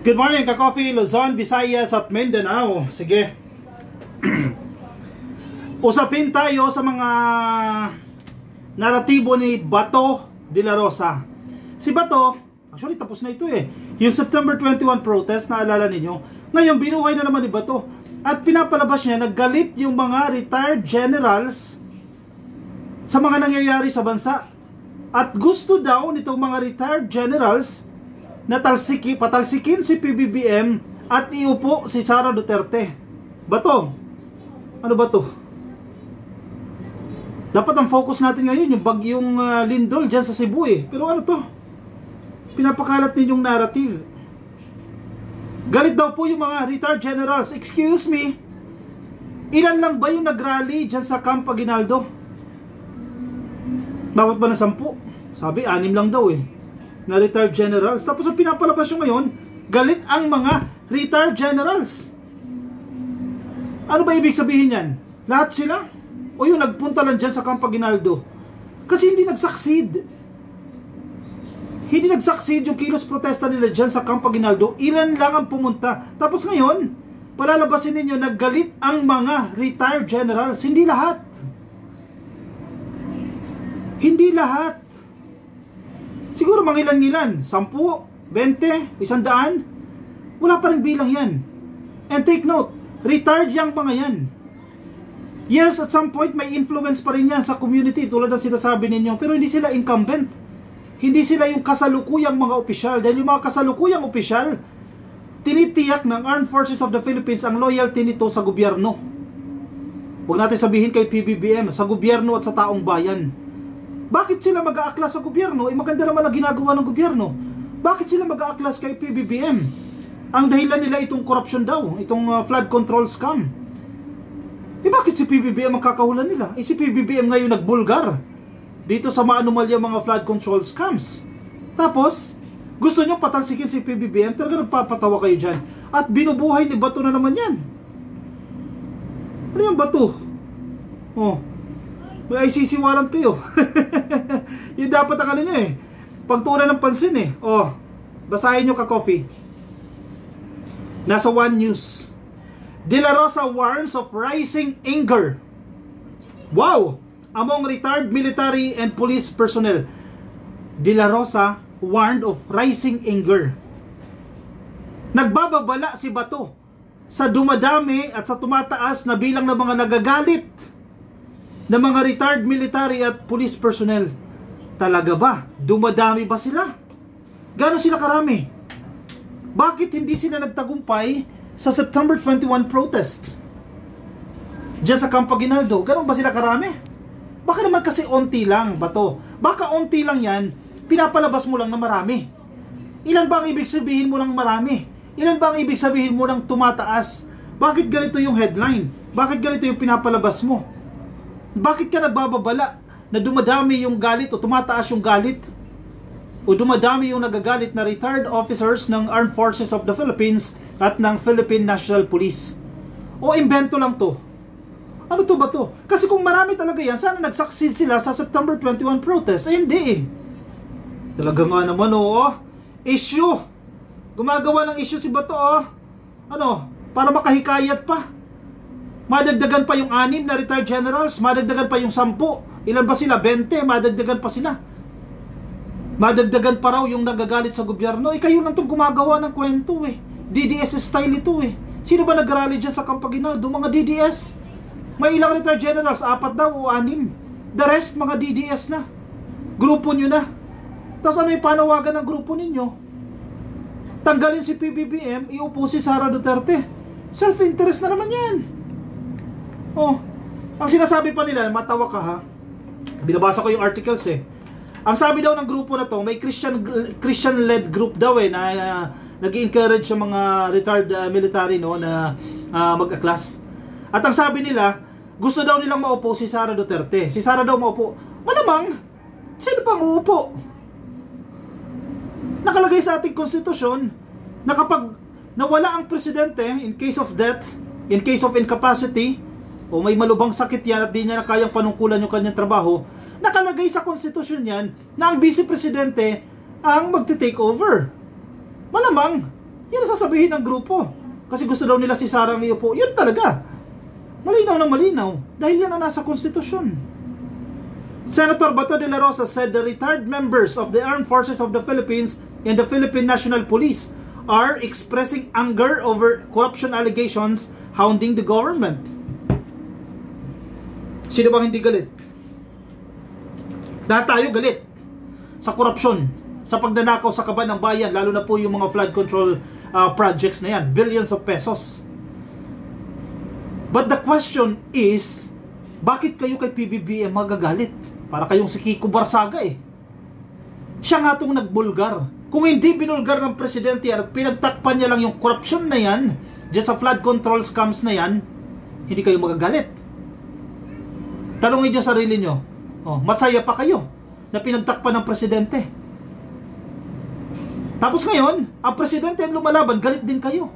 Good morning, ka-coffee, Luzon, Visayas at Mindanao. Sige. Usapin tayo sa mga naratibo ni Bato de la Rosa. Si Bato, actually tapos na ito eh. Yung September 21 protest, naalala ninyo. Ngayon, binuhay na naman ni Bato. At pinapalabas niya, naggalit yung mga retired generals sa mga nangyayari sa bansa. At gusto daw nitong mga retired generals na patalsikin si PBBM at iupo si Sara Duterte. Bato, ano ba to? Dapat ang focus natin ngayon yung bagyong lindol dyan sa Cebu eh. Pero ano to? Pinapakalat ninyong narrative. Galit daw po yung mga retired generals. Excuse me, ilan lang ba yung nagrally dyan sa Camp Aguinaldo? Dapat ba na 10? Sabi, 6 lang daw eh, na retired generals. Tapos ang pinapalabas yung ngayon, galit ang mga retired generals. Ano ba ibig sabihin yan? Lahat sila? O yung nagpunta lang dyan sa Camp Aguinaldo? Kasi hindi nag-succeed. Hindi nag-succeed yung kilos protesta nila dyan sa Camp Aguinaldo. Ilan lang ang pumunta. Tapos ngayon, palalabasin ninyo, naggalit ang mga retired generals. Hindi lahat. Hindi lahat. Siguro mangilan-ngilan, 10, 20, 100, wala pa rin bilang yan. And take note, retired yung mga yan. Yes, at some point may influence pa rin yan sa community, tulad ng sinasabi ninyo, pero hindi sila incumbent. Hindi sila yung kasalukuyang mga opisyal. Dahil yung mga kasalukuyang opisyal, tinitiyak ng Armed Forces of the Philippines ang loyalty nito sa gobyerno. Huwag natin sabihin kay PBBM, sa gobyerno at sa taong bayan. Bakit sila mag-aaklas sa gobyerno? Maganda naman ang ginagawa ng gobyerno. Bakit sila mag-aaklas kay PBBM? Ang dahilan nila itong corruption daw, itong flood control scam. Bakit si PBBM ang kakahulan nila? Si PBBM ngayon nagbulgar dito sa maanumalya mga flood control scams. Tapos, gusto nyo patalsikin si PBBM, talaga nagpapatawa kayo dyan. At binubuhay ni Bato na naman yan. Ano yung Bato? Oh, may ICC warrant kayo. Yun dapat ang ano nyo eh, pagtuunan ng pansin eh. Oh, basahin nyo ka-coffee. Nasa One News. De la Rosa warns of rising anger. Wow! Among retired military and police personnel. De la Rosa warned of rising anger. Nagbababala si Bato sa dumadami at sa tumataas na bilang ng mga nagagalit ng mga retired military at police personnel. Talaga ba? Dumadami ba sila? Gano'n sila karami? Bakit hindi sila nagtagumpay sa September 21 protests diyan sa Camp Aguinaldo? Gano'n ba sila karami? Baka naman kasi onti lang, Bato. Baka onti lang yan, pinapalabas mo lang na marami. Ilan ba ang ibig sabihin mo ng marami? Ilan ba ang ibig sabihin mo ng tumataas? Bakit ganito yung headline? Bakit ganito yung pinapalabas mo? Bakit ka nagbababala na dumadami yung galit o tumataas yung galit? O dumadami yung nagagalit na retired officers ng Armed Forces of the Philippines at ng Philippine National Police? O imbento lang to? Ano to ba to? Kasi kung marami talaga yan, sana nag-succeed sila sa September 21 protest. Eh hindi eh. Talaga nga naman oh. Issue. Gumagawa ng issue si Bato oh. Ano? Para makahikayat pa. Madagdagan pa yung 6 na retired generals, madagdagan pa yung 10. Ilan ba sila? 20, madagdagan pa sila. Madagdagan pa raw yung nagagalit sa gobyerno. Eh kayo lang itong gumagawa ng kwento eh. DDS style ito eh. Sino ba nag-rally dyan sa Camp Aguinaldo? Mga DDS. May ilang retired generals, 4 daw o 6. The rest, mga DDS na. Grupo nyo na. Tapos ano yung panawagan ng grupo ninyo? Tanggalin si PBBM, iupo si Sara Duterte. Self-interest na naman yan. Oh, ang sinasabi pa nila, matawa ka ha. Binabasa ko yung articles eh. Ang sabi daw ng grupo na to, may Christian-led group daw eh, na nag-encourage sa mga retired military no, na mag-aklas. At ang sabi nila, gusto daw nilang maupo si Sara Duterte. Si Sara daw maupo. Malamang, sino pang uupo? Nakalagay sa ating konstitusyon na kapag nawala ang presidente, in case of death, in case of incapacity, o may malubhang sakit yan at di niya na kayang panungkulan yung kanyang trabaho, nakalagay sa konstitusyon yan na ang vice presidente ang magte-take over. Malamang, Yan ang sasabihin ng grupo. Kasi gusto daw nila si Sara ang iupo. Yun talaga. Malinaw na malinaw. Dahil yan ang nasa konstitusyon. Senator Bato de la Rosa said the retired members of the Armed Forces of the Philippines and the Philippine National Police are expressing anger over corruption allegations hounding the government. Sino bang hindi galit? Lahat tayo galit sa korupsyon, sa pagnanakaw sa kaban ng bayan, lalo na po yung mga flood control projects na yan, billions of pesos. But the question is, bakit kayo kay PBBM magagalit? Para kayong si Kiko Barsaga eh. Siya nga itong nagbulgar. Kung hindi binulgar ng presidente at pinagtakpan niya lang yung corruption na yan, dyan sa flood control scams na yan, hindi kayo magagalit. Tanungin niyo sarili niyo, masaya pa kayo na pinagtakpan ng presidente. Tapos ngayon, ang presidente ang lumalaban, galit din kayo.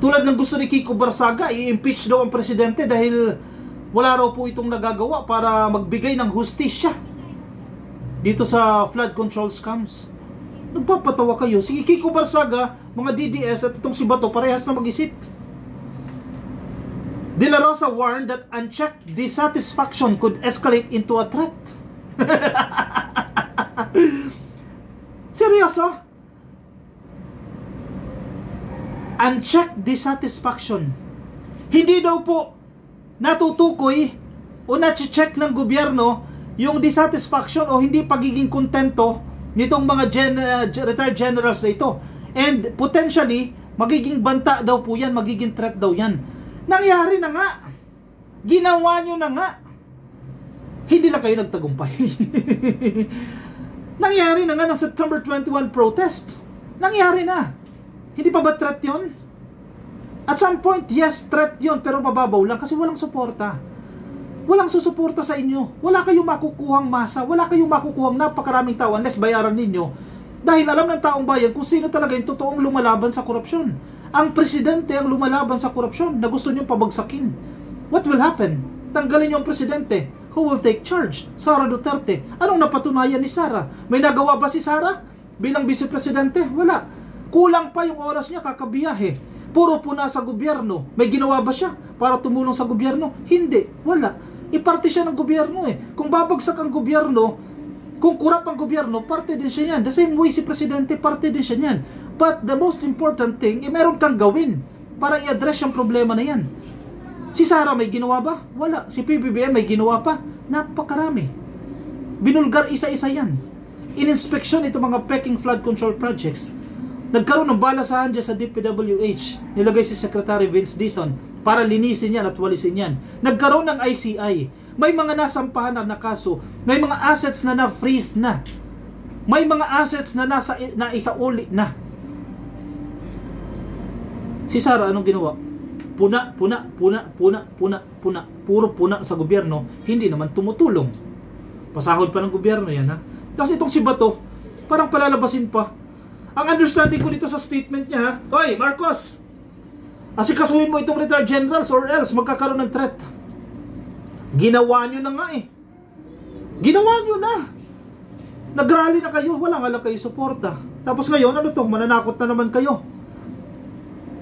Tulad ng gusto ni Kiko Barsaga, i-impeach daw ang presidente dahil wala raw po itong nagagawa para magbigay ng hustisya dito sa flood control scams. Nagpapatawa kayo. Si Kiko Barsaga, mga DDS at itong si Bato, parehas na mag-isip. De la Rosa warned that unchecked dissatisfaction could escalate into a threat. Seryoso? Unchecked dissatisfaction. Hindi daw po natutukoy o na-check ng gobyerno yung dissatisfaction o hindi pagiging kontento nitong mga retired generals na ito. And potentially, magiging banta daw po yan, magiging threat daw yan. Nangyari na nga. Ginawa nyo na nga. Hindi lang kayo nagtagumpay. Nangyari na nga ng September 21 protest. Nangyari na. Hindi pa ba threat yun? At some point, yes, threat yun, pero mababaw lang kasi walang suporta. Walang susuporta sa inyo. Wala kayong makukuhang masa. Wala kayong makukuhang napakaraming tao unless bayaran ninyo. Dahil alam ng taong bayan kung sino talaga yung totoong lumalaban sa korupsyon. Ang presidente ang lumalaban sa korupsyon na gusto nyo pabagsakin. What will happen? Tanggalin nyo ang presidente. Who will take charge? Sara Duterte. Anong napatunayan ni Sara? May nagawa ba si Sara bilang vice-presidente? Wala. Kulang pa yung oras niya kakabiyahe. Puro puna sa gobyerno. May ginawa ba siya para tumulong sa gobyerno? Hindi. Wala. Iparte siya ng gobyerno eh. Kung babagsak ang gobyerno, kung kurap ang gobyerno, parte din siya yan. The same way si presidente, parte din siya yan. But the most important thing, meron kang gawin para i-address yung problema na yan. Si Sara may ginawa ba? Wala. Si PBBM may ginawa pa? Napakarami. Binulgar isa-isa yan. In-inspection ito mga peking flood control projects. Nagkaroon ng balasahan dyan sa DPWH. Nilagay si Secretary Vince Dizon para linisin yan at walisin yan. Nagkaroon ng ICI. May mga nasampahan na kaso. May mga assets na na-freeze na. May mga assets na naisauli na. Si Sara, anong ginawa? Puna. Puro puna sa gobyerno. Hindi naman tumutulong. Pasahod pa ng gobyerno yan, ha? Tapos itong si Bato, parang palalabasin pa. Ang understanding ko dito sa statement niya, ha? Hoy, Marcos! Asikasuhin mo itong retired generals or else magkakaroon ng threat. Ginawa nyo na nga eh. Ginawa nyo na. Nagrally na kayo, wala nga lang kayo suporta. Tapos ngayon, ano to? Mananakot na naman kayo.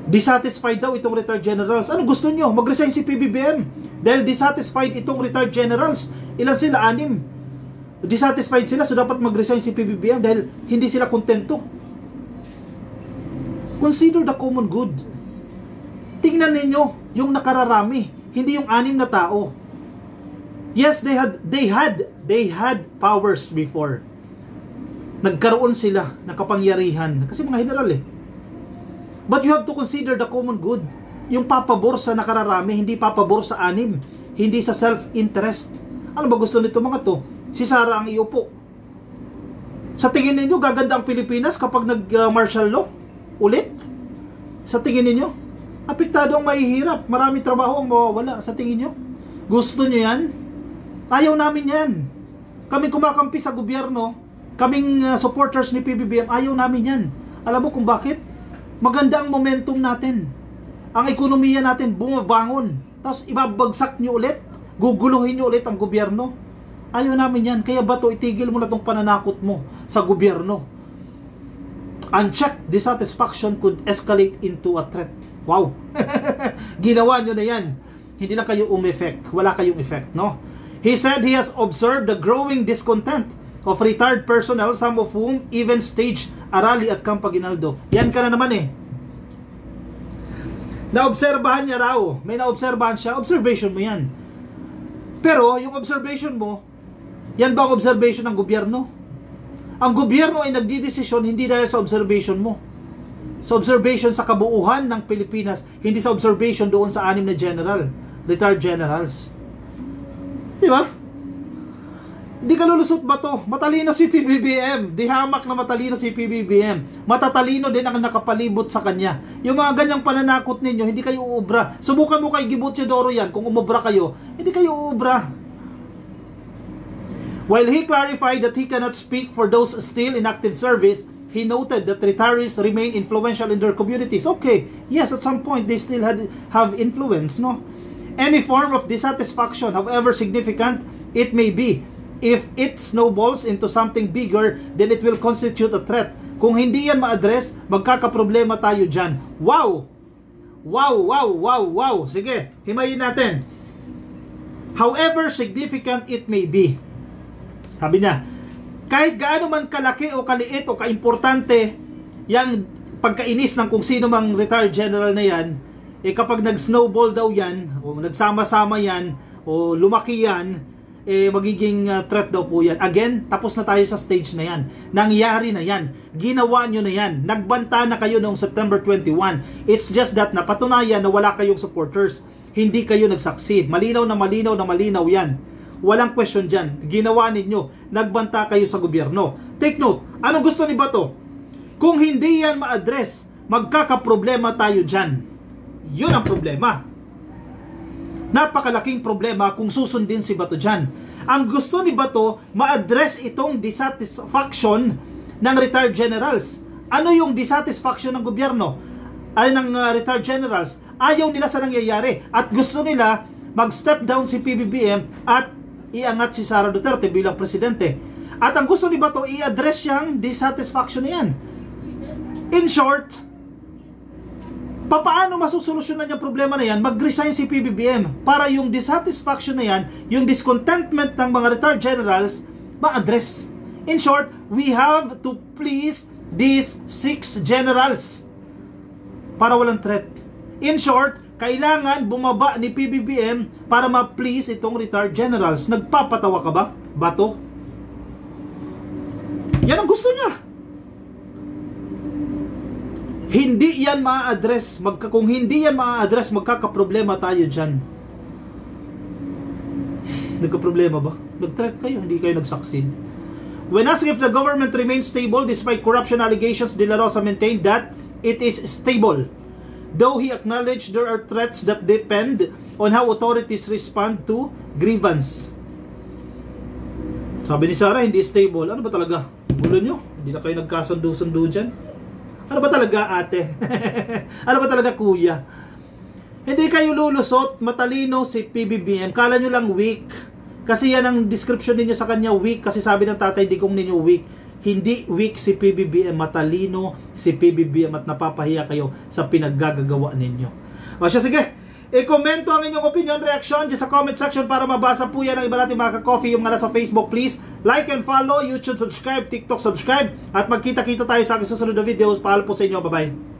Dissatisfied daw itong retired generals. Ano gusto nyo? Mag-resign si PBBM. Dahil dissatisfied itong retired generals. Ilan sila? 6. Dissatisfied sila, so dapat mag-resign si PBBM dahil hindi sila kontento. Consider the common good. Tingnan ninyo yung nakararami, hindi yung 6 na tao. Yes, they had powers before. Nagkaroon sila ng kapangyarihan kasi mga general eh. But you have to consider the common good. Yung papabor sa nakararami, hindi papabor sa 6, hindi sa self-interest. Ano ba gusto nito mga to? Si Sara ang iupo. Sa tingin ninyo, gaganda ang Pilipinas kapag nag-martial law? Ulit? Sa tingin ninyo? Apektado ang mahihirap. Maraming trabaho ang mawawala. Sa tingin nyo? Gusto nyo yan? Ayaw namin yan. Kaming kumakampi sa gobyerno, kaming supporters ni PBBM, ayaw namin yan. Alam mo kung bakit? Maganda ang momentum natin. Ang ekonomiya natin bumabangon. Tapos ibabagsak nyo ulit. Guguluhin nyo ulit ang gobyerno. Ayaw namin yan. Kaya Bato, itigil mo na tong pananakot mo sa gobyerno. Unchecked dissatisfaction could escalate into a threat. Wow. Ginawa nyo na yan. Hindi lang kayo effect. Wala kayong effect, no? He said he has observed the growing discontent of retired personnel, some of whom even staged a rally at Camp Aguinaldo. Yan ka na naman eh. Naobserbahan niya raw. May naobserbahan siya. Observation mo yan. Pero yung observation mo, yan ba ang observation ng gobyerno? Ang gobyerno ay nagdidesisyon hindi dahil sa observation mo. Sa observation sa kabuuhan ng Pilipinas, hindi sa observation doon sa 6 na general, retired generals. Di ba? Hindi ka lulusot ba to? Matalino si PBBM. Di hamak na matalino si PBBM. Matatalino din ang nakapalibot sa kanya. Yung mga ganyang pananakot ninyo, hindi kayo uubra. Subukan mo kay Gibo Teodoro yan. Kung umubra kayo, hindi kayo uubra. While he clarified that he cannot speak for those still in active service, he noted that retirees remain influential in their communities. Okay, yes, at some point they still have influence, no? Any form of dissatisfaction, however significant it may be, if it snowballs into something bigger, then it will constitute a threat. Kung hindi yan ma-address, magkakaproblema tayo dyan. Wow! Wow, wow, wow, wow. Sige, himayin natin. However significant it may be. Sabi niya, kahit gaano man kalaki o kaliit o kaimportante yung pagkainis ng kung sino mang retired general na yan, eh kapag nag-snowball daw yan, o nagsama-sama yan, o lumaki yan, eh magiging threat daw po yan. Again, tapos na tayo sa stage na yan. Nangyari na yan. Ginawa nyo na yan. Nagbanta na kayo noong September 21. It's just that napatunayan na wala kayong supporters. Hindi kayo nag-succeed. Malinaw na malinaw na malinaw yan. Walang question dyan. Ginawa ninyo. Nagbanta kayo sa gobyerno. Take note. Anong gusto ni Bato? Kung hindi yan ma-address, magkakaproblema tayo dyan. Yun ang problema. Napakalaking problema kung susundin si Bato dyan. Ang gusto ni Bato, ma-address itong dissatisfaction ng retired generals. Ano yung dissatisfaction ng gobyerno? Ay ng retired generals. Ayaw nila sa nangyayari. At gusto nila mag-step down si PBBM at iangat si Sara Duterte bilang presidente. At ang gusto ni Bato, i-address yung dissatisfaction na yan. In short, paano masusolusyonan yung problema na yan? Mag-resign si PBBM para yung dissatisfaction na yan, yung discontentment ng mga retired generals, ma-address. In short, we have to please these 6 generals para walang threat. In short, kailangan bumaba ni PBBM para ma-please itong retired generals. Nagpapatawa ka ba, Bato? Yan ang gusto niya. Hindi yan ma-address. Kung hindi yan ma-address, magkakaproblema tayo dyan. Nagkaproblema ba? Nag-threat kayo, hindi kayo nag-succeed. When asked if the government remains stable despite corruption allegations, De La Rosa maintained that it is stable. Though he acknowledged there are threats that depend on how authorities respond to grievance. Sabi ni Sara, hindi stable. Ano ba talaga? Gulo nyo? Hindi na kayo nagkasundo-sundo dyan? Ano ba talaga, ate? Ano ba talaga, kuya? Hindi kayo lulusot, matalino si PBBM. Kala nyo lang weak. Kasi yan ang description ninyo sa kanya, weak. Kasi sabi ng tatay, di kong ninyo weak. Hindi weak si PBBM, matalino si PBBM at napapahiya kayo sa pinaggagawa ninyo. O siya, sige. I-komento ang inyong opinion, reaction dyan sa comment section para mabasa po yan ng iba natin mga ka-coffee. Yung mga nasa Facebook, please like and follow, YouTube subscribe, TikTok subscribe, at magkita-kita tayo sa aking susunod na videos. Paalam po sa inyo, bye-bye.